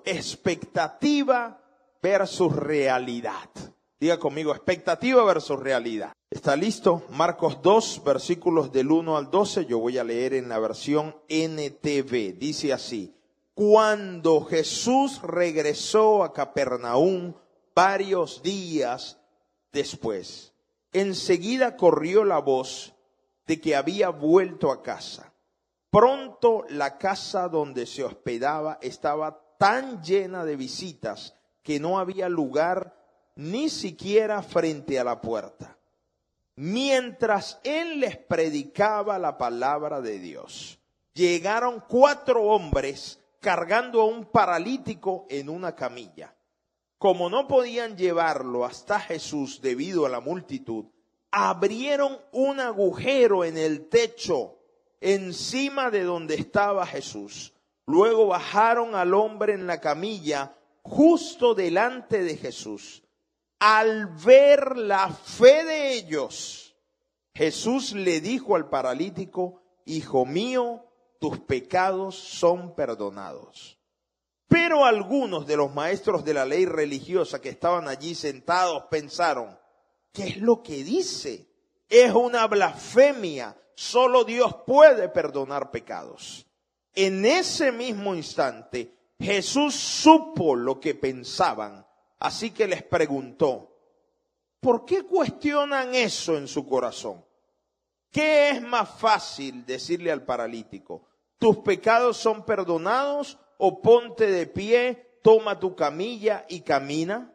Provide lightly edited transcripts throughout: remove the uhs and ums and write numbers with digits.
expectativa versus realidad. Diga conmigo, expectativa versus realidad. ¿Está listo? Marcos 2, versículos del 1 al 12. Yo voy a leer en la versión NTV. Dice así: cuando Jesús regresó a Capernaum varios días después, enseguida corrió la voz de que había vuelto a casa. Pronto la casa donde se hospedaba estaba tan llena de visitas que no había lugar ni siquiera frente a la puerta, mientras él les predicaba la palabra de Dios. Llegaron 4 hombres cargando a un paralítico en una camilla. Como no podían llevarlo hasta Jesús debido a la multitud, abrieron un agujero en el techo encima de donde estaba Jesús. Luego bajaron al hombre en la camilla justo delante de Jesús. Al ver la fe de ellos, Jesús le dijo al paralítico: hijo mío, tus pecados son perdonados. Pero algunos de los maestros de la ley religiosa que estaban allí sentados pensaron: ¿qué es lo que dice? Es una blasfemia. Solo Dios puede perdonar pecados. En ese mismo instante, Jesús supo lo que pensaban, así que les preguntó: ¿por qué cuestionan eso en su corazón? ¿Qué es más fácil decirle al paralítico: tus pecados son perdonados, o ponte de pie, toma tu camilla y camina?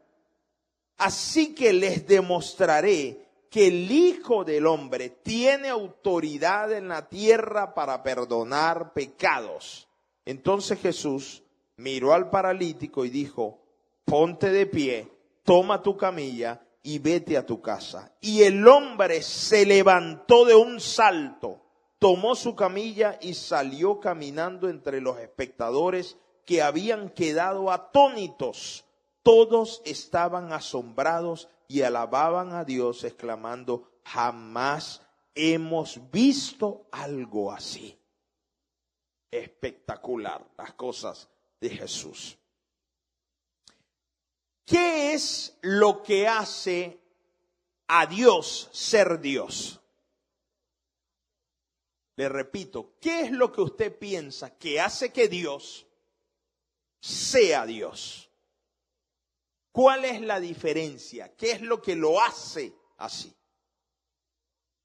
Así que les demostraré que el Hijo del Hombre tiene autoridad en la tierra para perdonar pecados. Entonces Jesús miró al paralítico y dijo: ponte de pie, toma tu camilla y vete a tu casa. Y el hombre se levantó de un salto, tomó su camilla y salió caminando entre los espectadores, que habían quedado atónitos. Todos estaban asombrados y alababan a Dios, exclamando: jamás hemos visto algo así. Espectacular las cosas de Jesús. ¿Qué es lo que hace a Dios ser Dios? Le repito, ¿qué es lo que usted piensa que hace que Dios sea Dios? ¿Cuál es la diferencia? ¿Qué es lo que lo hace así?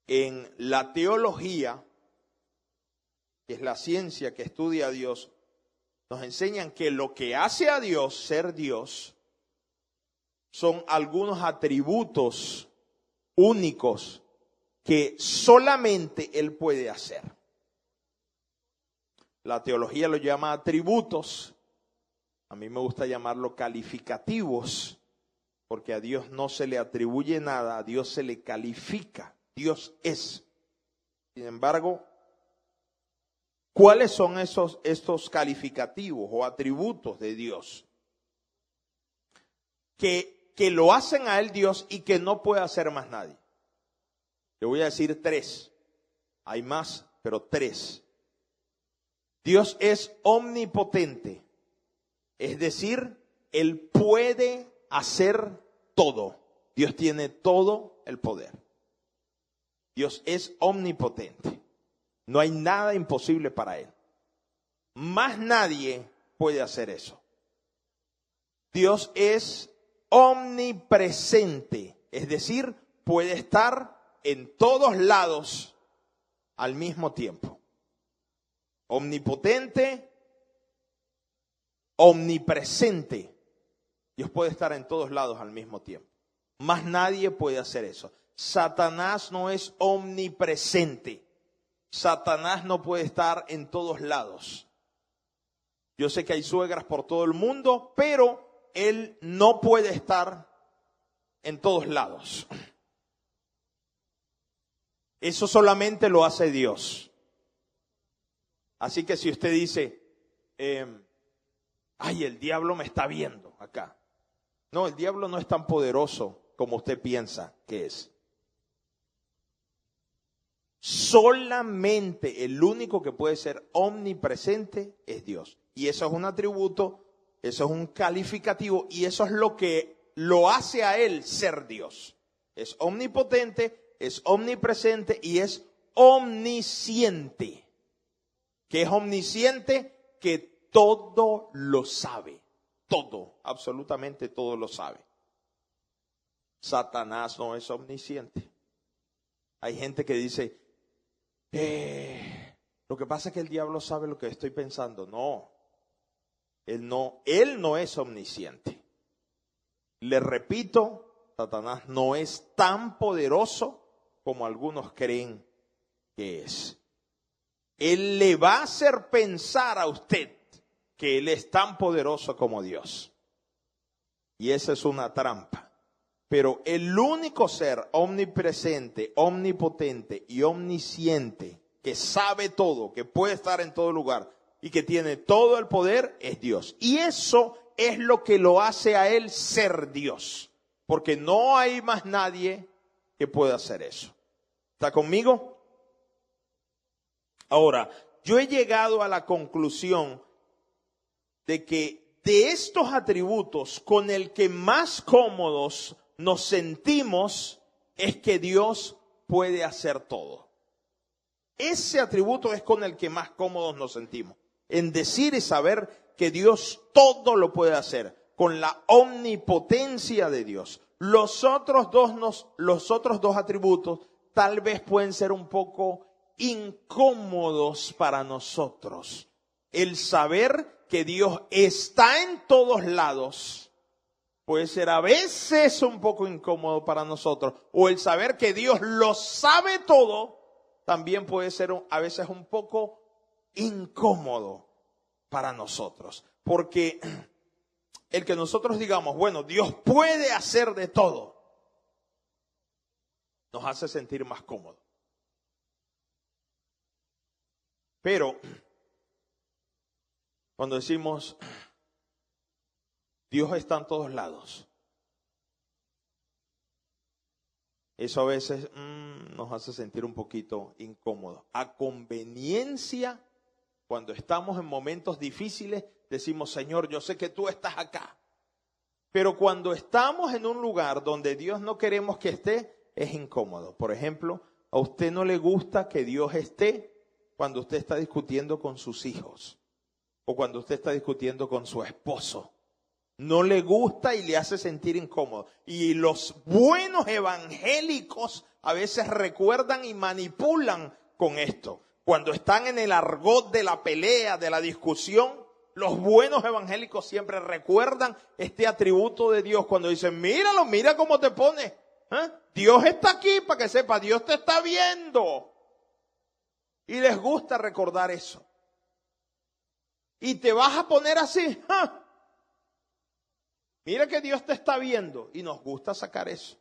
En la teología, que es la ciencia que estudia a Dios, nos enseñan que lo que hace a Dios ser Dios son algunos atributos únicos que solamente Él puede hacer. La teología lo llama atributos. A mí me gusta llamarlo calificativos, porque a Dios no se le atribuye nada, a Dios se le califica. Dios es. Sin embargo, ¿cuáles son estos calificativos o atributos de Dios? Que lo hacen a Él Dios y que no puede hacer más nadie. Le voy a decir 3. Hay más, pero 3. Dios es omnipotente. Es decir, Él puede hacer todo. Dios tiene todo el poder. Dios es omnipotente. No hay nada imposible para Él. Más nadie puede hacer eso. Dios es omnipresente. Es decir, puede estar en todos lados al mismo tiempo. Omnipotente, omnipresente. Dios puede estar en todos lados al mismo tiempo. Más nadie puede hacer eso. Satanás no es omnipresente. Satanás no puede estar en todos lados. Yo sé que hay suegras por todo el mundo, pero él no puede estar en todos lados. Eso solamente lo hace Dios. Así que si usted dice, ay, el diablo me está viendo acá. No, el diablo no es tan poderoso como usted piensa que es. Solamente el único que puede ser omnipresente es Dios. Y eso es un atributo Eso es un calificativo y eso es lo que lo hace a él ser Dios. Es omnipotente, es omnipresente y es omnisciente. ¿Qué es omnisciente? Que todo lo sabe. Todo, absolutamente todo lo sabe. Satanás no es omnisciente. Hay gente que dice, lo que pasa es que el diablo sabe lo que estoy pensando. No, él no es omnisciente. Le repito, Satanás no es tan poderoso como algunos creen que es. Él le va a hacer pensar a usted que él es tan poderoso como Dios. Y esa es una trampa. Pero el único ser omnipresente, omnipotente y omnisciente que sabe todo, que puede estar en todo lugar y que tiene todo el poder es Dios. Y eso es lo que lo hace a él ser Dios. Porque no hay más nadie que pueda hacer eso. ¿Está conmigo? Ahora, yo he llegado a la conclusión de que de estos atributos con el que más cómodos nos sentimos es que Dios puede hacer todo. Ese atributo es con el que más cómodos nos sentimos. En decir y saber que Dios todo lo puede hacer. Con la omnipotencia de Dios. Los otros dos atributos tal vez pueden ser un poco incómodos para nosotros. El saber que Dios está en todos lados puede ser a veces un poco incómodo para nosotros. O el saber que Dios lo sabe todo también puede ser a veces un poco incómodo para nosotros. Porque el que nosotros digamos, bueno, Dios puede hacer de todo, nos hace sentir más cómodos. Pero cuando decimos, Dios está en todos lados, eso a veces nos hace sentir un poquito incómodos. A conveniencia, cuando estamos en momentos difíciles, decimos, Señor, yo sé que tú estás acá. Pero cuando estamos en un lugar donde Dios no queremos que esté, es incómodo. Por ejemplo, a usted no le gusta que Dios esté cuando usted está discutiendo con sus hijos o cuando usted está discutiendo con su esposo. No le gusta y le hace sentir incómodo. Y los buenos evangélicos a veces recuerdan y manipulan con esto. Cuando están en el argot de la pelea, de la discusión, los buenos evangélicos siempre recuerdan este atributo de Dios. Cuando dicen, míralo, mira cómo te pone. Dios está aquí para que sepa, Dios te está viendo. Y les gusta recordar eso. Y te vas a poner así. Mira que Dios te está viendo. Y nos gusta sacar eso.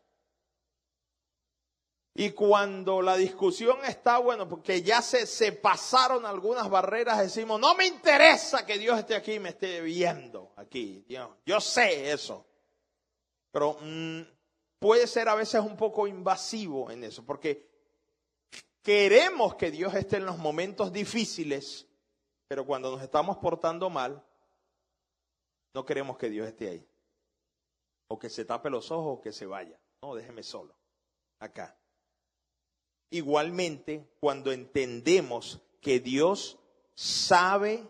Y cuando la discusión está, bueno, porque ya se pasaron algunas barreras, decimos, no me interesa que Dios esté aquí y me esté viendo aquí. Yo sé eso. Pero puede ser a veces un poco invasivo en eso, porque queremos que Dios esté en los momentos difíciles, pero cuando nos estamos portando mal, no queremos que Dios esté ahí. O que se tape los ojos o que se vaya. No, déjeme solo, acá. Igualmente, cuando entendemos que Dios sabe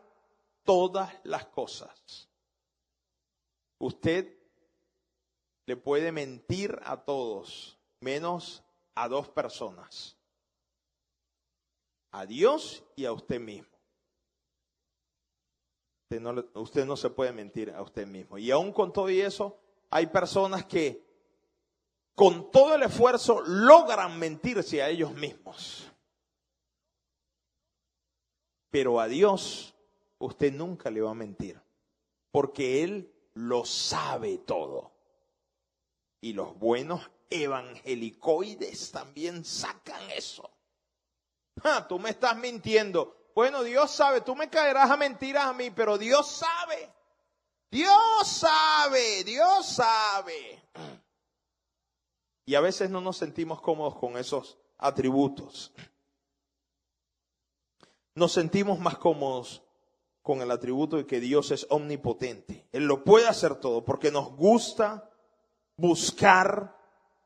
todas las cosas, usted le puede mentir a todos, menos a dos personas. A Dios y a usted mismo. Usted no se puede mentir a usted mismo. Y aún con todo y eso, hay personas que con todo el esfuerzo logran mentirse a ellos mismos. Pero a Dios usted nunca le va a mentir, porque Él lo sabe todo. Y los buenos evangelicoides también sacan eso. Tú me estás mintiendo. Bueno, Dios sabe, tú me caerás a mentiras a mí, pero Dios sabe. Dios sabe, Dios sabe. Y a veces no nos sentimos cómodos con esos atributos. Nos sentimos más cómodos con el atributo de que Dios es omnipotente. Él lo puede hacer todo porque nos gusta buscar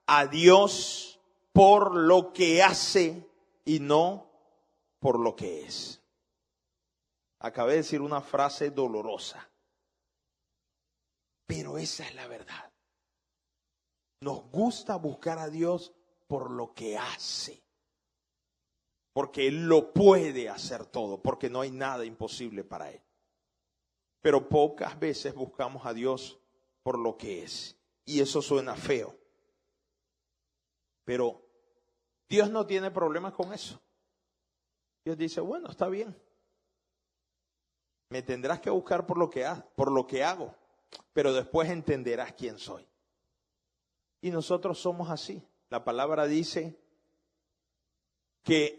a Dios por lo que hace y no por lo que es. Acabé de decir una frase dolorosa, pero esa es la verdad. Nos gusta buscar a Dios por lo que hace, porque Él lo puede hacer todo, porque no hay nada imposible para Él. Pero pocas veces buscamos a Dios por lo que es, y eso suena feo. Pero Dios no tiene problemas con eso. Dios dice, bueno, está bien. Me tendrás que buscar por lo que hago, pero después entenderás quién soy. Y nosotros somos así. La palabra dice que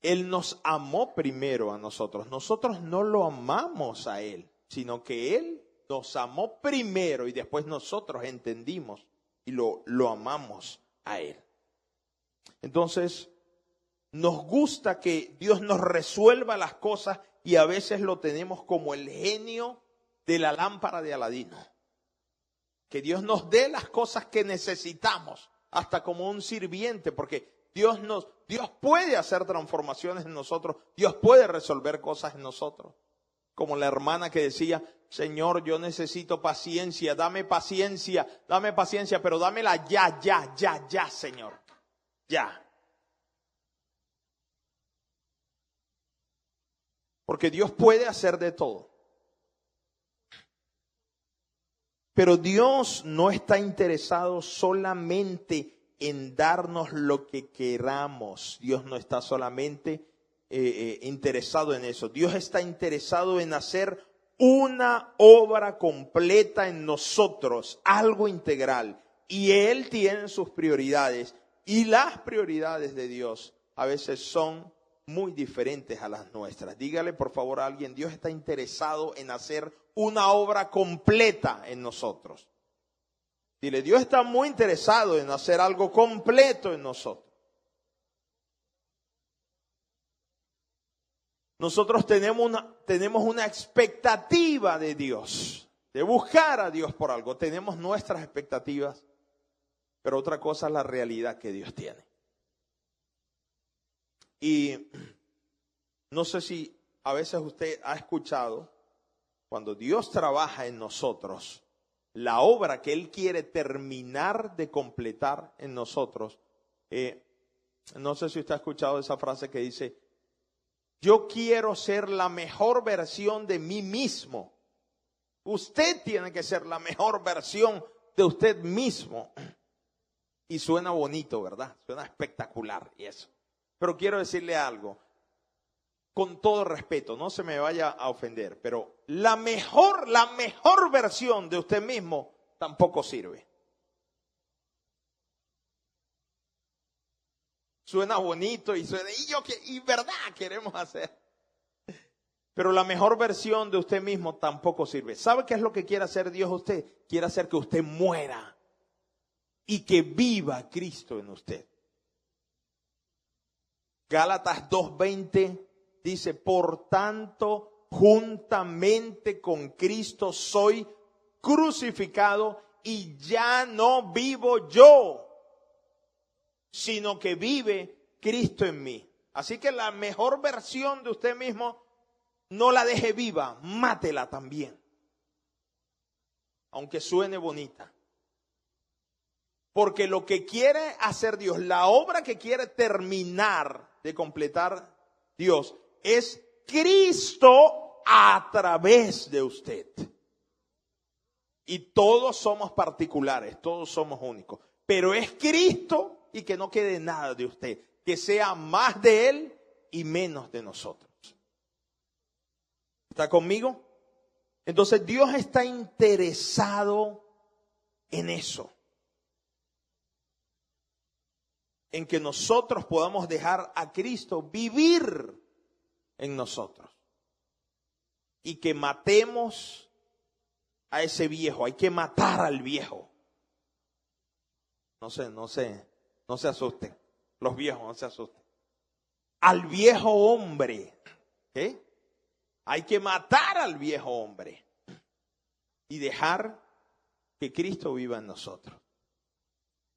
Él nos amó primero a nosotros. Nosotros no lo amamos a Él, sino que Él nos amó primero y después nosotros entendimos y lo amamos a Él. Entonces, nos gusta que Dios nos resuelva las cosas y a veces lo tenemos como el genio de la lámpara de Aladino. Que Dios nos dé las cosas que necesitamos, hasta como un sirviente, porque Dios puede hacer transformaciones en nosotros, Dios puede resolver cosas en nosotros. Como la hermana que decía, Señor, yo necesito paciencia, pero dámela ya, Señor, ya. Porque Dios puede hacer de todo. Pero Dios no está interesado solamente en darnos lo que queramos. Dios no está solamente interesado en eso. Dios está interesado en hacer una obra completa en nosotros, algo integral. Y Él tiene sus prioridades. Y las prioridades de Dios a veces son muy diferentes a las nuestras. Dígale por favor a alguien, Dios está interesado en hacer una obra completa en nosotros. Dile, Dios está muy interesado en hacer algo completo en nosotros. Nosotros tenemos una expectativa de Dios, de buscar a Dios por algo. Tenemos nuestras expectativas, pero otra cosa es la realidad que Dios tiene. Y no sé si a veces usted ha escuchado, cuando Dios trabaja en nosotros, la obra que Él quiere terminar de completar en nosotros, no sé si usted ha escuchado esa frase que dice, yo quiero ser la mejor versión de mí mismo. Usted tiene que ser la mejor versión de usted mismo. Y suena bonito, ¿verdad? Suena espectacular y eso. Pero quiero decirle algo, con todo respeto, no se me vaya a ofender, pero la mejor versión de usted mismo tampoco sirve. Suena bonito y verdad queremos hacer. Pero la mejor versión de usted mismo tampoco sirve. ¿Sabe qué es lo que quiere hacer Dios a usted? Quiere hacer que usted muera y que viva Cristo en usted. Gálatas 2:20 dice, por tanto, juntamente con Cristo soy crucificado y ya no vivo yo, sino que vive Cristo en mí. Así que la mejor versión de usted mismo, no la deje viva, mátela también. Aunque suene bonita. Porque lo que quiere hacer Dios, la obra que quiere terminar de completar Dios, es Cristo a través de usted. Y todos somos particulares, todos somos únicos. Pero es Cristo y que no quede nada de usted. Que sea más de Él y menos de nosotros. ¿Está conmigo? Entonces Dios está interesado en eso. En que nosotros podamos dejar a Cristo vivir en nosotros. Y que matemos a ese viejo. Hay que matar al viejo. No se asusten. Los viejos no se asusten. Al viejo hombre. ¿Okay? Hay que matar al viejo hombre y dejar que Cristo viva en nosotros.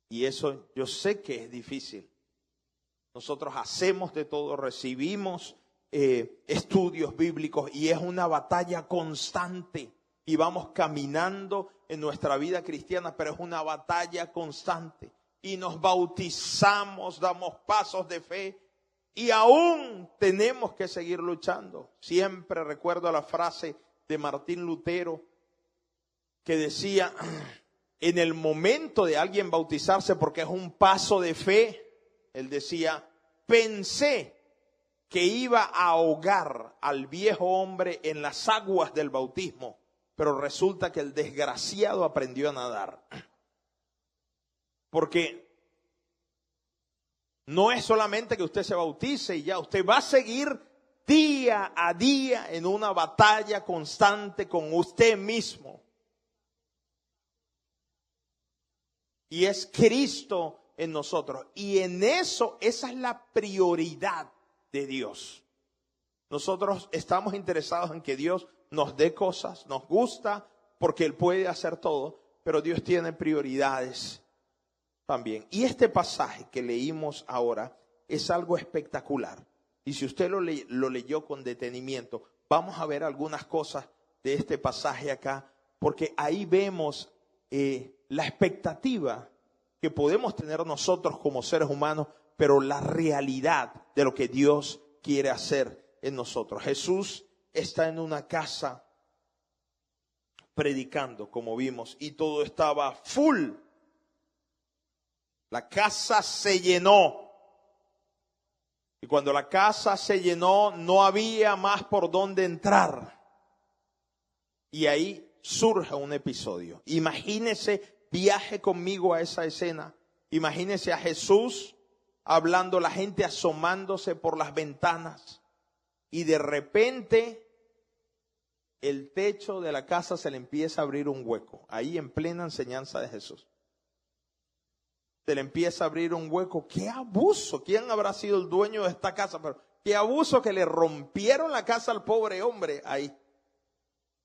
Y eso yo sé que es difícil. Nosotros hacemos de todo, recibimos estudios bíblicos y es una batalla constante. Y vamos caminando en nuestra vida cristiana, pero es una batalla constante. Y nos bautizamos, damos pasos de fe y aún tenemos que seguir luchando. Siempre recuerdo la frase de Martín Lutero que decía, en el momento de alguien bautizarse, porque es un paso de fe, él decía, pensé que iba a ahogar al viejo hombre en las aguas del bautismo, pero resulta que el desgraciado aprendió a nadar. Porque no es solamente que usted se bautice y ya, usted va a seguir día a día en una batalla constante con usted mismo. Y es Cristo en nosotros. Y en eso, esa es la prioridad de Dios. Nosotros estamos interesados en que Dios nos dé cosas, nos gusta, porque Él puede hacer todo, pero Dios tiene prioridades también. Y este pasaje que leímos ahora es algo espectacular. Y si usted lo leyó con detenimiento, vamos a ver algunas cosas de este pasaje acá, porque ahí vemos la expectativa que podemos tener nosotros como seres humanos, pero la realidad de lo que Dios quiere hacer en nosotros. Jesús está en una casa predicando, como vimos, y todo estaba full. La casa se llenó. Y cuando la casa se llenó, no había más por dónde entrar. Y ahí surge un episodio. Imagínese, viaje conmigo a esa escena. Imagínese a Jesús hablando, la gente asomándose por las ventanas. Y de repente el techo de la casa se le empieza a abrir un hueco. Ahí en plena enseñanza de Jesús. Se le empieza a abrir un hueco. ¡Qué abuso! ¿Quién habrá sido el dueño de esta casa? Pero qué abuso que le rompieron la casa al pobre hombre ahí.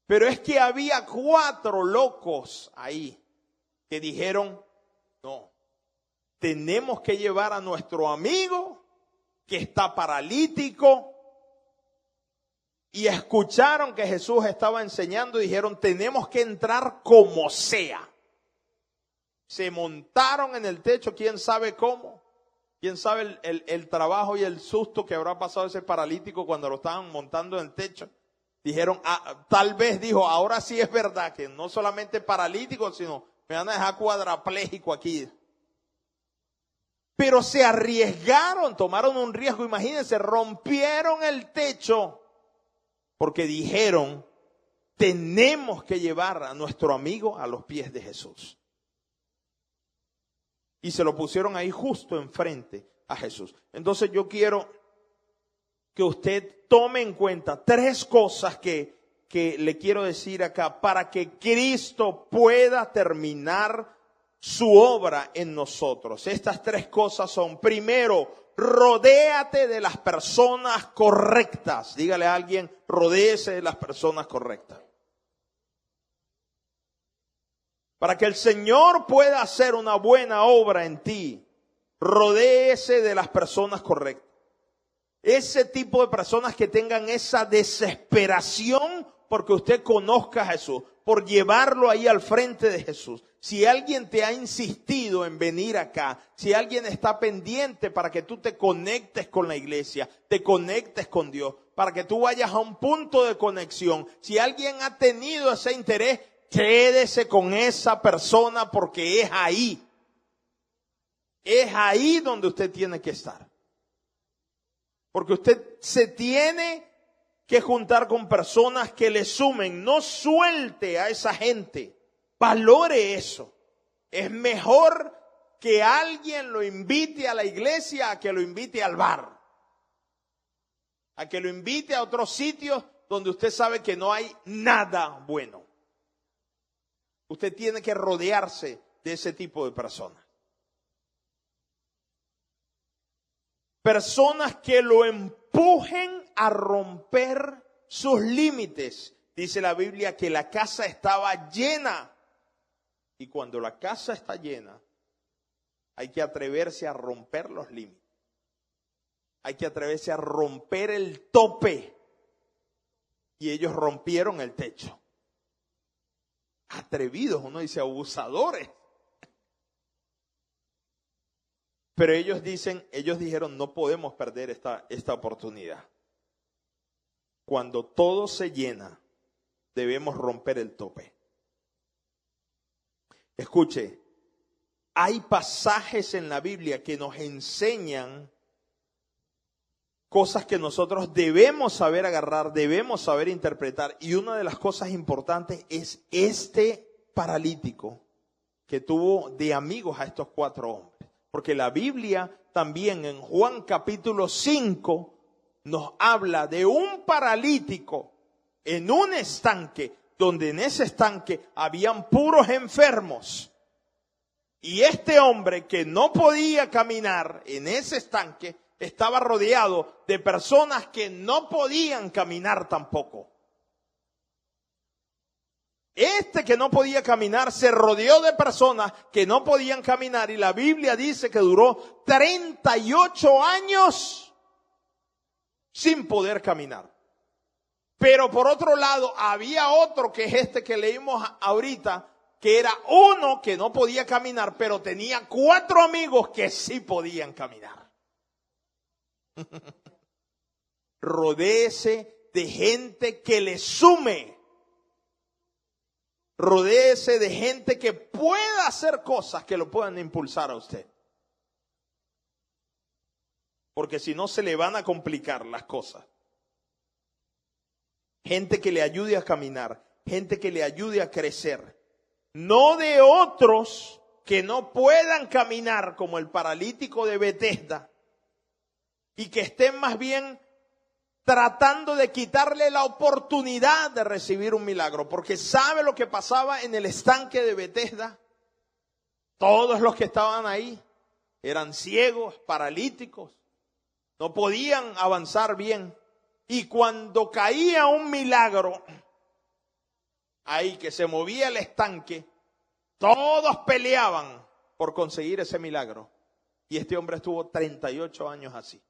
Pero es que había 4 locos ahí que dijeron, no, tenemos que llevar a nuestro amigo que está paralítico. Y escucharon que Jesús estaba enseñando y dijeron, tenemos que entrar como sea. Se montaron en el techo, quién sabe cómo. Quién sabe el trabajo y el susto que habrá pasado ese paralítico cuando lo estaban montando en el techo. Dijeron, tal vez dijo, ahora sí es verdad que no solamente paralítico, sino me van a dejar cuadrapléjico aquí. Pero se arriesgaron, tomaron un riesgo, imagínense, rompieron el techo porque dijeron, tenemos que llevar a nuestro amigo a los pies de Jesús. Y se lo pusieron ahí justo enfrente a Jesús. Entonces yo quiero que usted tome en cuenta 3 cosas que le quiero decir acá para que Cristo pueda terminar su obra en nosotros. Estas 3 cosas son, primero, rodéate de las personas correctas. Dígale a alguien, rodéese de las personas correctas. Para que el Señor pueda hacer una buena obra en ti, rodéese de las personas correctas. Ese tipo de personas que tengan esa desesperación porque usted conozca a Jesús, por llevarlo ahí al frente de Jesús. Si alguien te ha insistido en venir acá, si alguien está pendiente para que tú te conectes con la iglesia, te conectes con Dios, para que tú vayas a un punto de conexión, si alguien ha tenido ese interés, quédese con esa persona porque es ahí donde usted tiene que estar. Porque usted se tiene que juntar con personas que le sumen. No suelte a esa gente. Valore eso. Es mejor que alguien lo invite a la iglesia a que lo invite al bar. A que lo invite a otros sitios donde usted sabe que no hay nada bueno. Usted tiene que rodearse de ese tipo de personas. Personas que lo empujen a romper sus límites. Dice la Biblia que la casa estaba llena. Y cuando la casa está llena, hay que atreverse a romper los límites. Hay que atreverse a romper el tope. Y ellos rompieron el techo. Atrevidos, uno dice abusadores. Pero ellos dijeron, no podemos perder esta oportunidad. Cuando todo se llena, debemos romper el tope. Escuche, hay pasajes en la Biblia que nos enseñan cosas que nosotros debemos saber agarrar, debemos saber interpretar. Y una de las cosas importantes es este paralítico que tuvo de amigos a estos 4 hombres. Porque la Biblia también en Juan capítulo 5 nos habla de un paralítico en un estanque, donde en ese estanque habían puros enfermos. Y este hombre que no podía caminar en ese estanque estaba rodeado de personas que no podían caminar tampoco. Este que no podía caminar se rodeó de personas que no podían caminar, y la Biblia dice que duró 38 años sin poder caminar. Pero por otro lado había otro, que es este que leímos ahorita, que era uno que no podía caminar, pero tenía 4 amigos que sí podían caminar. Rodéese de gente que le sume. Rodéese de gente que pueda hacer cosas que lo puedan impulsar a usted. Porque si no, se le van a complicar las cosas. Gente que le ayude a caminar, gente que le ayude a crecer. No de otros que no puedan caminar, como el paralítico de Betesda, y que estén más bien tratando de quitarle la oportunidad de recibir un milagro. Porque ¿sabe lo que pasaba en el estanque de Betesda? Todos los que estaban ahí eran ciegos, paralíticos, no podían avanzar bien. Y cuando caía un milagro, ahí que se movía el estanque, todos peleaban por conseguir ese milagro. Y este hombre estuvo 38 años así.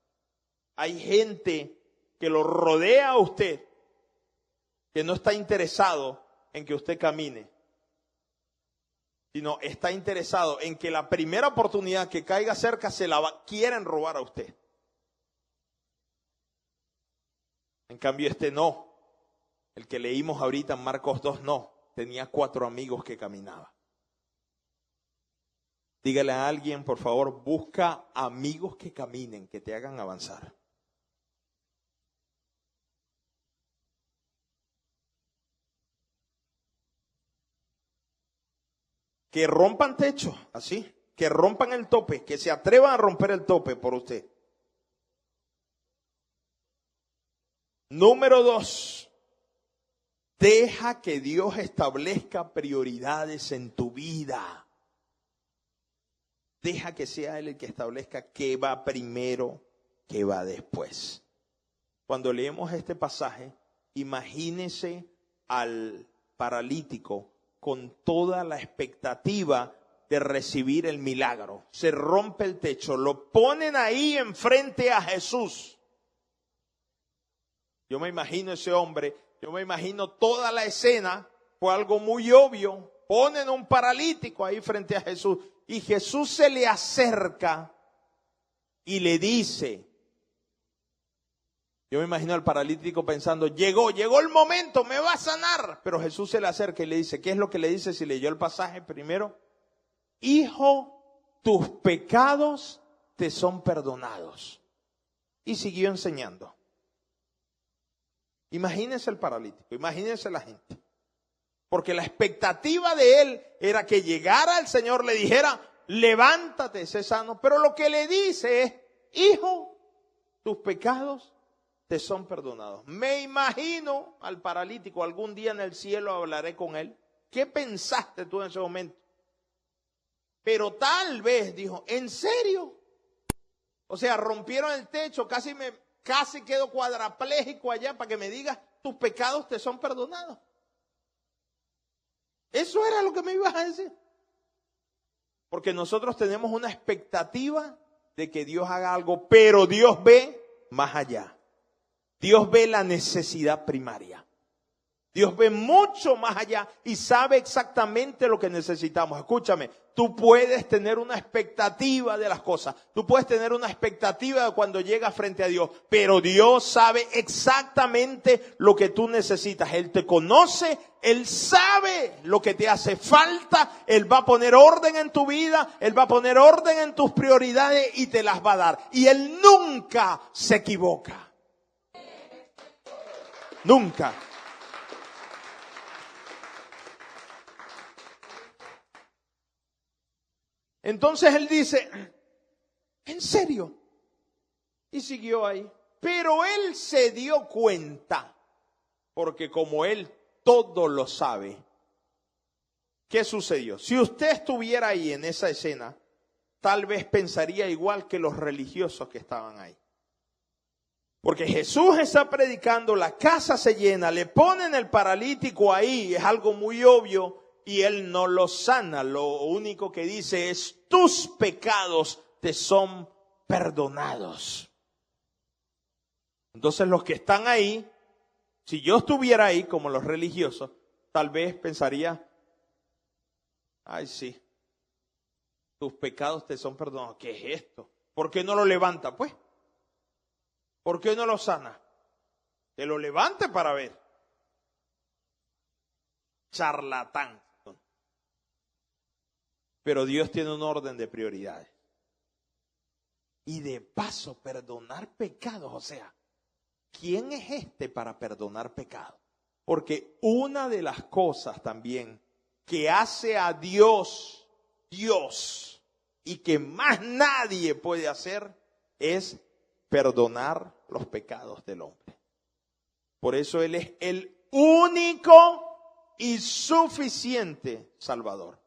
Hay gente que lo rodea a usted, que no está interesado en que usted camine, sino está interesado en que la primera oportunidad que caiga cerca se la quieren robar a usted. En cambio este no, el que leímos ahorita en Marcos 2 no, tenía 4 amigos que caminaban. Dígale a alguien, por favor, busca amigos que caminen, que te hagan avanzar. Que rompan techo, así, que rompan el tope, que se atrevan a romper el tope por usted. Número 2, deja que Dios establezca prioridades en tu vida. Deja que sea Él el que establezca qué va primero, qué va después. Cuando leemos este pasaje, imagínese al paralítico con toda la expectativa de recibir el milagro. Se rompe el techo, lo ponen ahí enfrente a Jesús. Yo me imagino ese hombre, yo me imagino toda la escena, fue algo muy obvio. Ponen un paralítico ahí frente a Jesús y Jesús se le acerca y le dice, yo me imagino al paralítico pensando, llegó el momento, me va a sanar. Pero Jesús se le acerca y le dice, ¿qué es lo que le dice si leyó el pasaje primero? Hijo, tus pecados te son perdonados. Y siguió enseñando. Imagínense el paralítico, imagínense la gente. Porque la expectativa de él era que llegara el Señor, le dijera, levántate, sé sano. Pero lo que le dice es, hijo, tus pecados te son perdonados. Me imagino al paralítico, algún día en el cielo hablaré con él. ¿Qué pensaste tú en ese momento? Pero tal vez dijo, ¿en serio? O sea, rompieron el techo, casi quedo cuadrapléjico allá para que me digas tus pecados te son perdonados. Eso era lo que me ibas a decir. Porque nosotros tenemos una expectativa de que Dios haga algo, pero Dios ve más allá. Dios ve la necesidad primaria. Dios ve mucho más allá y sabe exactamente lo que necesitamos. Escúchame, tú puedes tener una expectativa de las cosas. Tú puedes tener una expectativa de cuando llegas frente a Dios. Pero Dios sabe exactamente lo que tú necesitas. Él te conoce, Él sabe lo que te hace falta. Él va a poner orden en tu vida. Él va a poner orden en tus prioridades y te las va a dar. Y Él nunca se equivoca. Nunca. Entonces él dice, ¿en serio? Y siguió ahí. Pero él se dio cuenta, porque como él todo lo sabe, ¿qué sucedió? Si usted estuviera ahí en esa escena, tal vez pensaría igual que los religiosos que estaban ahí. Porque Jesús está predicando, la casa se llena, le ponen el paralítico ahí, es algo muy obvio. Y él no lo sana, lo único que dice es, tus pecados te son perdonados. Entonces los que están ahí, si yo estuviera ahí como los religiosos, tal vez pensaría, ay sí, tus pecados te son perdonados. ¿Qué es esto? ¿Por qué no lo levanta pues? ¿Por qué no lo sana? Que lo levante para ver. Charlatán. Pero Dios tiene un orden de prioridades. Y de paso, perdonar pecados. O sea, ¿quién es este para perdonar pecados? Porque una de las cosas también que hace a Dios, Dios, y que más nadie puede hacer, es perdonar los pecados del hombre. Por eso Él es el único y suficiente Salvador.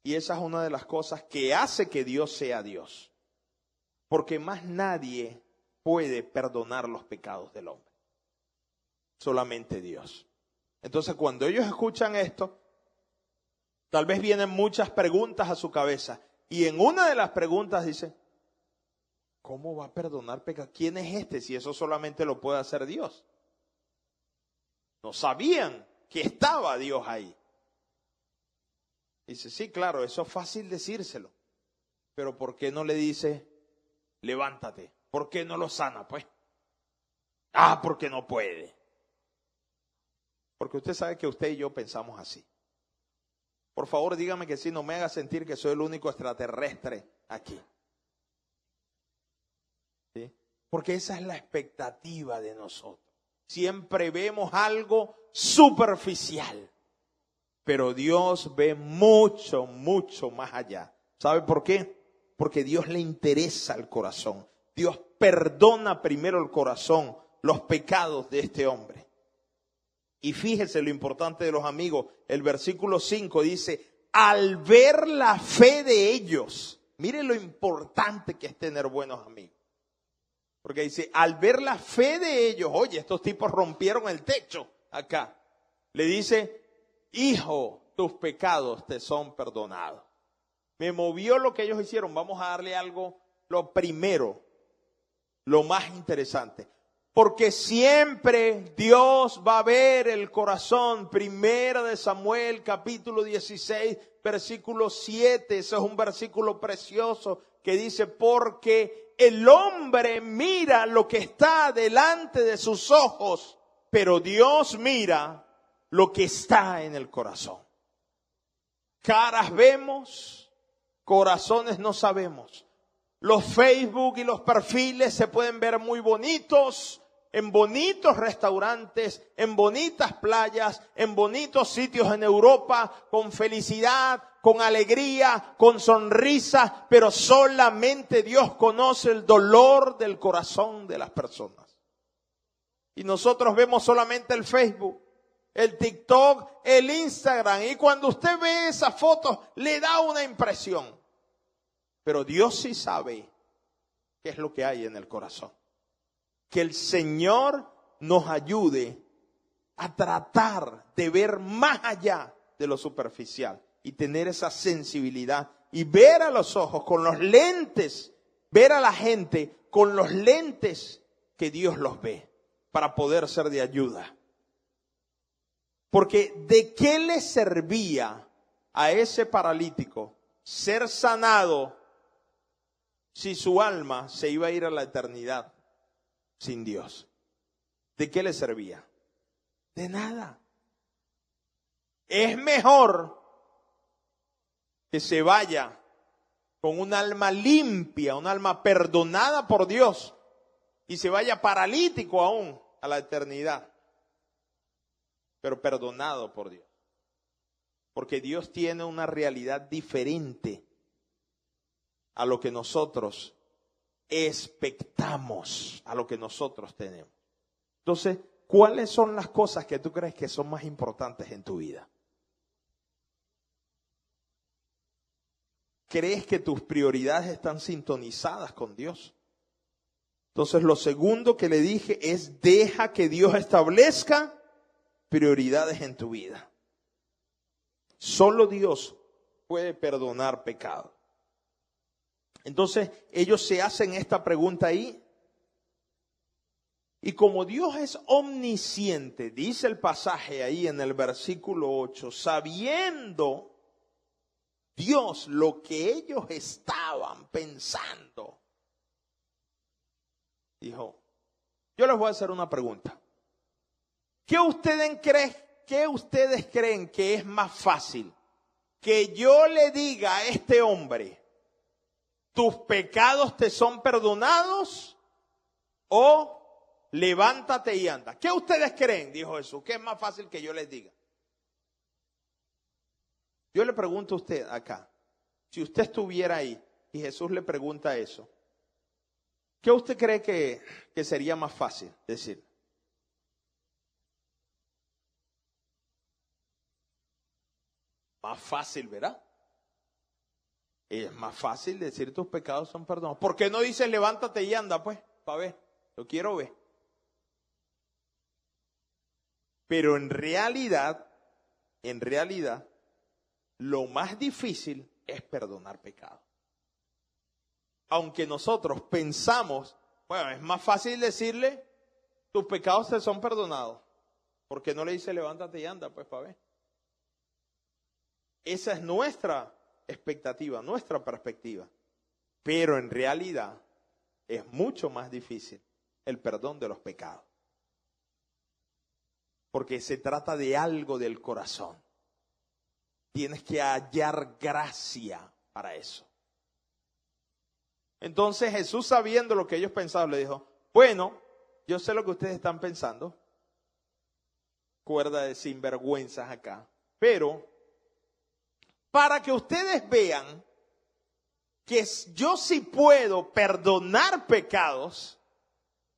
Y esa es una de las cosas que hace que Dios sea Dios. Porque más nadie puede perdonar los pecados del hombre. Solamente Dios. Entonces cuando ellos escuchan esto, tal vez vienen muchas preguntas a su cabeza. Y en una de las preguntas dice, ¿cómo va a perdonar pecados? ¿Quién es este si eso solamente lo puede hacer Dios? No sabían que estaba Dios ahí. Dice, sí, claro, eso es fácil decírselo. Pero ¿por qué no le dice, levántate? ¿Por qué no lo sana, pues? Ah, porque no puede. Porque usted sabe que usted y yo pensamos así. Por favor, dígame que sí, no me haga sentir que soy el único extraterrestre aquí. ¿Sí? Porque esa es la expectativa de nosotros. Siempre vemos algo superficial. Pero Dios ve mucho, mucho más allá. ¿Sabe por qué? Porque Dios le interesa el corazón. Dios perdona primero el corazón, los pecados de este hombre. Y fíjese lo importante de los amigos. El versículo 5 dice, al ver la fe de ellos. Mire lo importante que es tener buenos amigos. Porque dice, al ver la fe de ellos, oye, estos tipos rompieron el techo acá. Le dice, hijo, tus pecados te son perdonados. Me movió lo que ellos hicieron. Vamos a darle algo, lo primero, lo más interesante. Porque siempre Dios va a ver el corazón. Primera de Samuel, capítulo 16, versículo 7. Ese es un versículo precioso que dice, porque el hombre mira lo que está delante de sus ojos, pero Dios mira lo que está en el corazón. Caras vemos, corazones no sabemos. Los Facebook y los perfiles se pueden ver muy bonitos, en bonitos restaurantes, en bonitas playas, en bonitos sitios en Europa, con felicidad, con alegría, con sonrisa, pero solamente Dios conoce el dolor del corazón de las personas. Y nosotros vemos solamente el Facebook, el TikTok, el Instagram, y cuando usted ve esas fotos le da una impresión. Pero Dios sí sabe qué es lo que hay en el corazón. Que el Señor nos ayude a tratar de ver más allá de lo superficial y tener esa sensibilidad y ver a los ojos con los lentes, ver a la gente con los lentes que Dios los ve, para poder ser de ayuda. Porque ¿de qué le servía a ese paralítico ser sanado si su alma se iba a ir a la eternidad sin Dios? ¿De qué le servía? De nada. Es mejor que se vaya con un alma limpia, un alma perdonada por Dios, y se vaya paralítico aún a la eternidad, pero perdonado por Dios. Porque Dios tiene una realidad diferente a lo que nosotros expectamos, a lo que nosotros tenemos. Entonces, ¿cuáles son las cosas que tú crees que son más importantes en tu vida? ¿Crees que tus prioridades están sintonizadas con Dios? Entonces, lo segundo que le dije es: deja que Dios establezca prioridades en tu vida. Solo Dios puede perdonar pecado. Entonces, ellos se hacen esta pregunta ahí. Y como Dios es omnisciente, dice el pasaje ahí en el versículo 8, sabiendo Dios lo que ellos estaban pensando, dijo: yo les voy a hacer una pregunta. ¿Qué ustedes creen que es más fácil? Que yo le diga a este hombre: tus pecados te son perdonados, o levántate y anda. ¿Qué ustedes creen? Dijo Jesús. ¿Qué es más fácil que yo les diga? Yo le pregunto a usted acá, si usted estuviera ahí y Jesús le pregunta eso, ¿qué usted cree que sería más fácil decir? Más fácil, ¿verdad? Es más fácil decir tus pecados son perdonados. ¿Por qué no dices levántate y anda, pues? Para ver, lo quiero ver. Pero en realidad, lo más difícil es perdonar pecado. Aunque nosotros pensamos, bueno, es más fácil decirle tus pecados te son perdonados. ¿Por qué no le dice levántate y anda, pues, para ver? Esa es nuestra expectativa, nuestra perspectiva. Pero en realidad es mucho más difícil el perdón de los pecados. Porque se trata de algo del corazón. Tienes que hallar gracia para eso. Entonces Jesús, sabiendo lo que ellos pensaban, le dijo: bueno, yo sé lo que ustedes están pensando. Cuerda de sinvergüenzas acá. Pero para que ustedes vean que yo sí puedo perdonar pecados,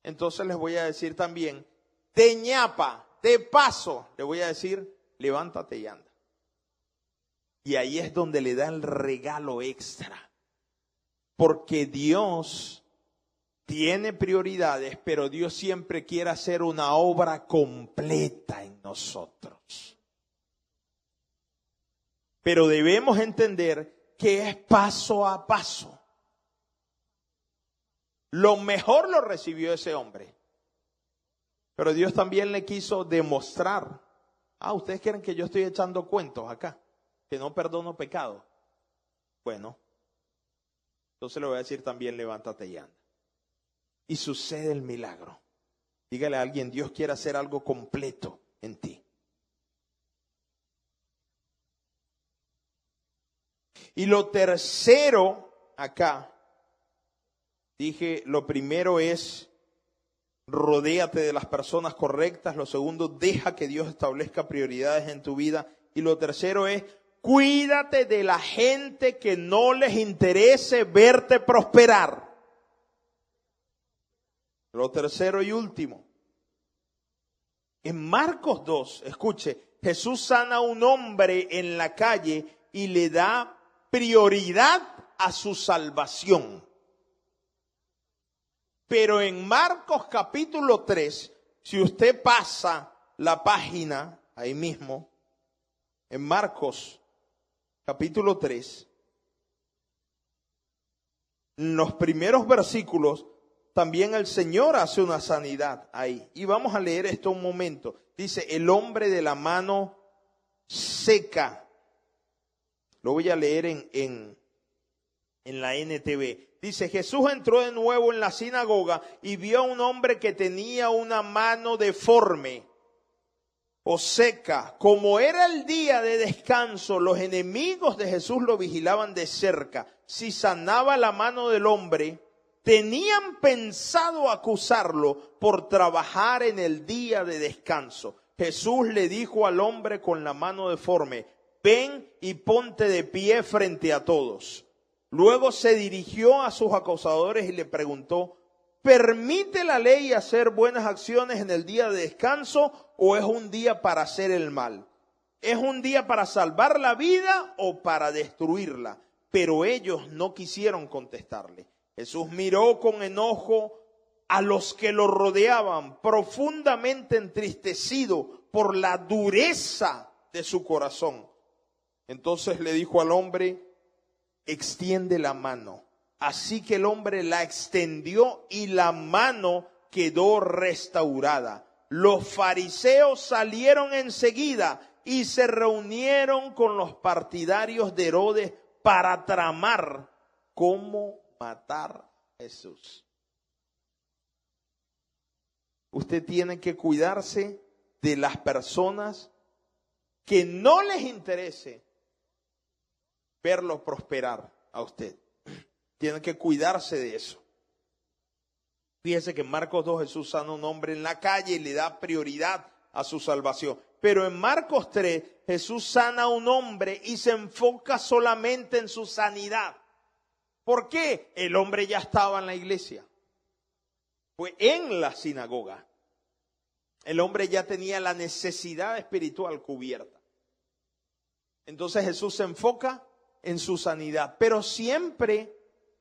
entonces les voy a decir también, de ñapa, de paso, le voy a decir, levántate y anda. Y ahí es donde le da el regalo extra. Porque Dios tiene prioridades, pero Dios siempre quiere hacer una obra completa en nosotros. Pero debemos entender que es paso a paso. Lo mejor lo recibió ese hombre. Pero Dios también le quiso demostrar. ¿Ustedes quieren que yo estoy echando cuentos acá? Que no perdono pecado. Bueno, entonces le voy a decir también levántate y anda. Y sucede el milagro. Dígale a alguien: Dios quiere hacer algo completo en ti. Y lo tercero acá, dije, lo primero es rodéate de las personas correctas. Lo segundo, deja que Dios establezca prioridades en tu vida. Y lo tercero es, cuídate de la gente que no les interese verte prosperar. Lo tercero y último. En Marcos 2, escuche, Jesús sana a un hombre en la calle y le da prioridad a su salvación. Pero en Marcos capítulo 3 Si usted pasa la página ahí mismo, en Marcos capítulo 3, en los primeros versículos, también el Señor hace una sanidad ahí. Y vamos a leer esto un momento. Dice, el hombre de la mano seca. Lo voy a leer en la NTV. Dice, Jesús entró de nuevo en la sinagoga y vio a un hombre que tenía una mano deforme o seca. Como era el día de descanso, los enemigos de Jesús lo vigilaban de cerca. Si sanaba la mano del hombre, tenían pensado acusarlo por trabajar en el día de descanso. Jesús le dijo al hombre con la mano deforme, ven y ponte de pie frente a todos. Luego se dirigió a sus acusadores y le preguntó, ¿permite la ley hacer buenas acciones en el día de descanso o es un día para hacer el mal? ¿Es un día para salvar la vida o para destruirla? Pero ellos no quisieron contestarle. Jesús miró con enojo a los que lo rodeaban, profundamente entristecido por la dureza de su corazón. Entonces le dijo al hombre, extiende la mano. Así que el hombre la extendió y la mano quedó restaurada. Los fariseos salieron enseguida y se reunieron con los partidarios de Herodes para tramar cómo matar a Jesús. Usted tiene que cuidarse de las personas que no les interese verlo prosperar a usted. Tiene que cuidarse de eso. Fíjese que en Marcos 2 Jesús sana a un hombre en la calle y le da prioridad a su salvación. Pero en Marcos 3 Jesús sana a un hombre y se enfoca solamente en su sanidad. ¿Por qué? El hombre ya estaba en la iglesia. Fue en la sinagoga. El hombre ya tenía la necesidad espiritual cubierta. Entonces Jesús se enfoca en su sanidad. Pero siempre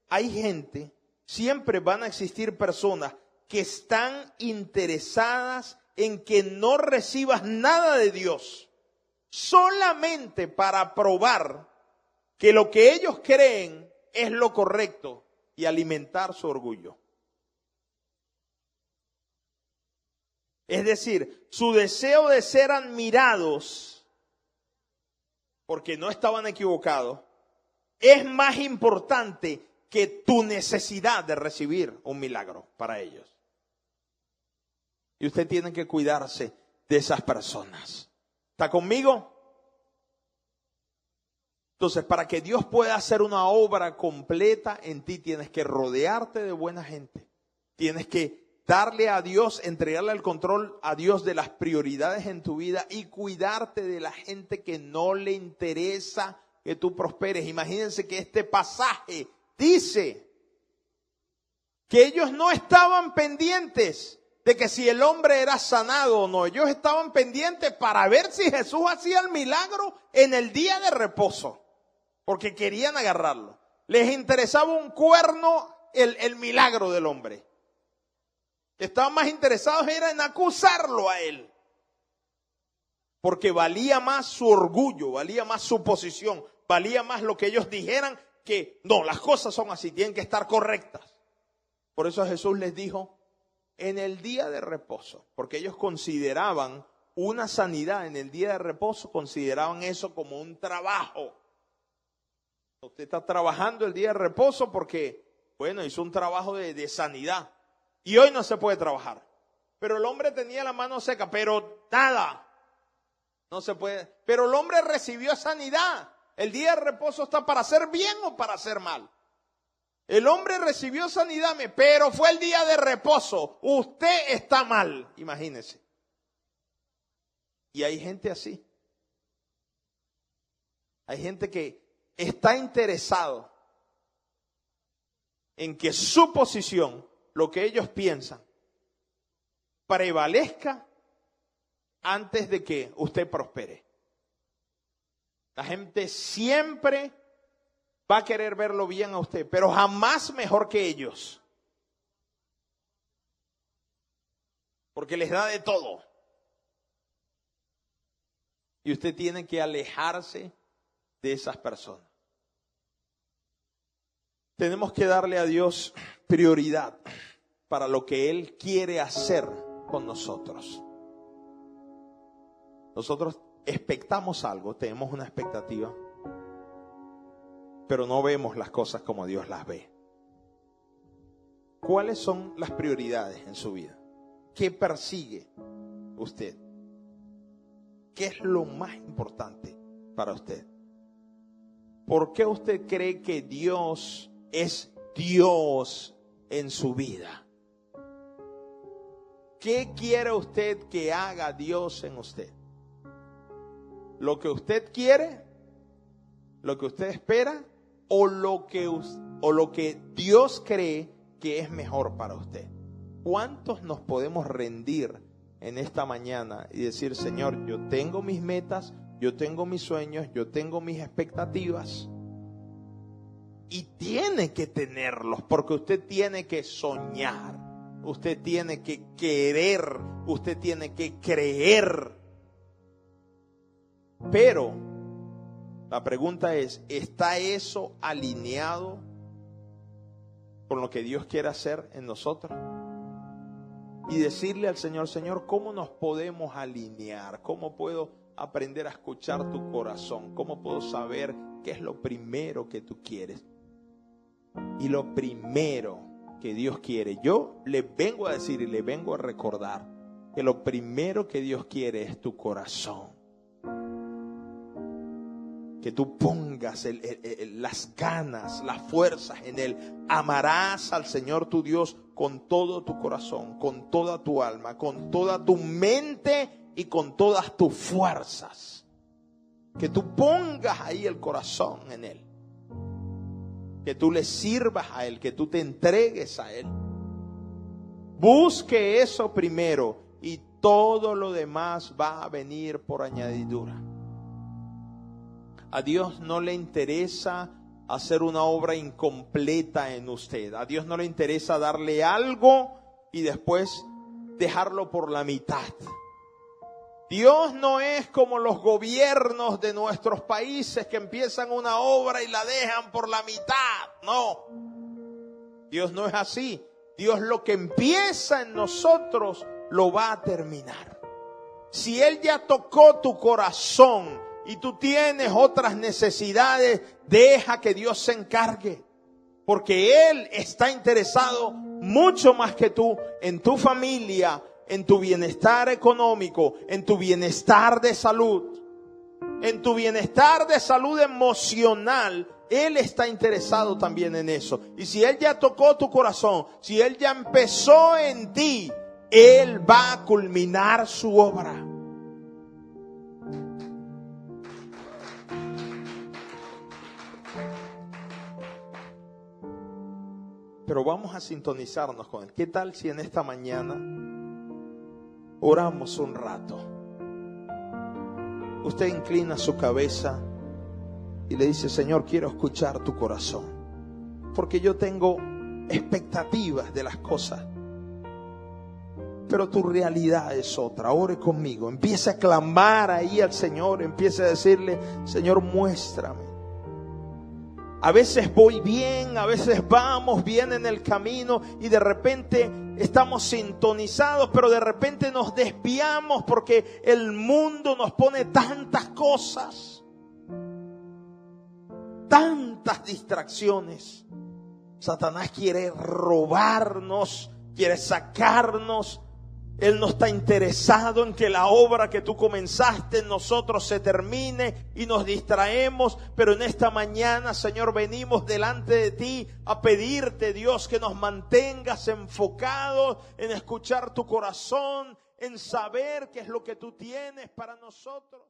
hay gente, siempre van a existir personas que están interesadas en que no recibas nada de Dios, solamente para probar que lo que ellos creen es lo correcto y alimentar su orgullo. Es decir, su deseo de ser admirados, porque no estaban equivocados, es más importante que tu necesidad de recibir un milagro para ellos. Y usted tiene que cuidarse de esas personas. ¿Está conmigo? Entonces, para que Dios pueda hacer una obra completa en ti, tienes que rodearte de buena gente. Tienes que darle a Dios, entregarle el control a Dios de las prioridades en tu vida y cuidarte de la gente que no le interesa que tú prosperes. Imagínense que este pasaje dice que ellos no estaban pendientes de que si el hombre era sanado o no. Ellos estaban pendientes para ver si Jesús hacía el milagro en el día de reposo, porque querían agarrarlo. Les interesaba un cuerno el milagro del hombre. Estaban más interesados era en acusarlo a él, porque valía más su orgullo, valía más su posición, valía más lo que ellos dijeran que no, las cosas son así, tienen que estar correctas. Por eso Jesús les dijo, en el día de reposo, porque ellos consideraban una sanidad en el día de reposo, consideraban eso como un trabajo. Usted está trabajando el día de reposo porque, bueno, hizo un trabajo de sanidad. Y hoy no se puede trabajar. Pero el hombre tenía la mano seca, pero nada. No se puede. Pero el hombre recibió sanidad. El día de reposo está para hacer bien o para hacer mal. El hombre recibió sanidad, pero fue el día de reposo. Usted está mal, imagínese. Y hay gente así. Hay gente que está interesado en que su posición, lo que ellos piensan, prevalezca antes de que usted prospere. La gente siempre va a querer verlo bien a usted, pero jamás mejor que ellos. porque les da de todo. Y usted tiene que alejarse de esas personas. Tenemos que darle a Dios prioridad para lo que Él quiere hacer con nosotros. Nosotros expectamos algo, tenemos una expectativa, pero no vemos las cosas como Dios las ve. ¿Cuáles son las prioridades en su vida? ¿Qué persigue usted? ¿Qué es lo más importante para usted? ¿Por qué usted cree que Dios es Dios en su vida? ¿Qué quiere usted que haga Dios en usted? ¿Lo que usted quiere? ¿Lo que usted espera? ¿O lo que Dios cree que es mejor para usted? ¿Cuántos nos podemos rendir en esta mañana y decir, Señor, yo tengo mis metas, yo tengo mis sueños, yo tengo mis expectativas? Y tiene que tenerlos, porque usted tiene que soñar, usted tiene que querer, usted tiene que creer. Pero la pregunta es, ¿está eso alineado con lo que Dios quiere hacer en nosotros? Y decirle al Señor, Señor, ¿cómo nos podemos alinear? ¿Cómo puedo aprender a escuchar tu corazón? ¿Cómo puedo saber qué es lo primero que tú quieres? Y lo primero que Dios quiere, yo le vengo a decir y le vengo a recordar que lo primero que Dios quiere es tu corazón. Que tú pongas las ganas, las fuerzas en Él. Amarás al Señor tu Dios con todo tu corazón, con toda tu alma, con toda tu mente y con todas tus fuerzas. Que tú pongas ahí el corazón en Él. Que tú le sirvas a Él, que tú te entregues a Él. Busque eso primero y todo lo demás va a venir por añadidura. A Dios no le interesa hacer una obra incompleta en usted. A Dios no le interesa darle algo y después dejarlo por la mitad. Dios no es como los gobiernos de nuestros países que empiezan una obra y la dejan por la mitad. No. Dios no es así. Dios lo que empieza en nosotros lo va a terminar. Si Él ya tocó tu corazón y tú tienes otras necesidades, deja que Dios se encargue. Porque Él está interesado mucho más que tú en tu familia, en tu bienestar económico, en tu bienestar de salud, en tu bienestar de salud emocional. Él está interesado también en eso. Y si Él ya tocó tu corazón, si Él ya empezó en ti, Él va a culminar su obra. Pero vamos a sintonizarnos con Él. ¿Qué tal si en esta mañana oramos un rato? Usted inclina su cabeza y le dice, Señor, quiero escuchar tu corazón. Porque yo tengo expectativas de las cosas. Pero tu realidad es otra. Ore conmigo. Empiece a clamar ahí al Señor. Empiece a decirle, Señor, muéstrame. A veces voy bien, a veces vamos bien en el camino y de repente estamos sintonizados, pero de repente nos desviamos porque el mundo nos pone tantas cosas, tantas distracciones. Satanás quiere robarnos, quiere sacarnos. Él no está interesado en que la obra que tú comenzaste en nosotros se termine y nos distraemos. Pero en esta mañana, Señor, venimos delante de ti a pedirte, Dios, que nos mantengas enfocados en escuchar tu corazón, en saber qué es lo que tú tienes para nosotros.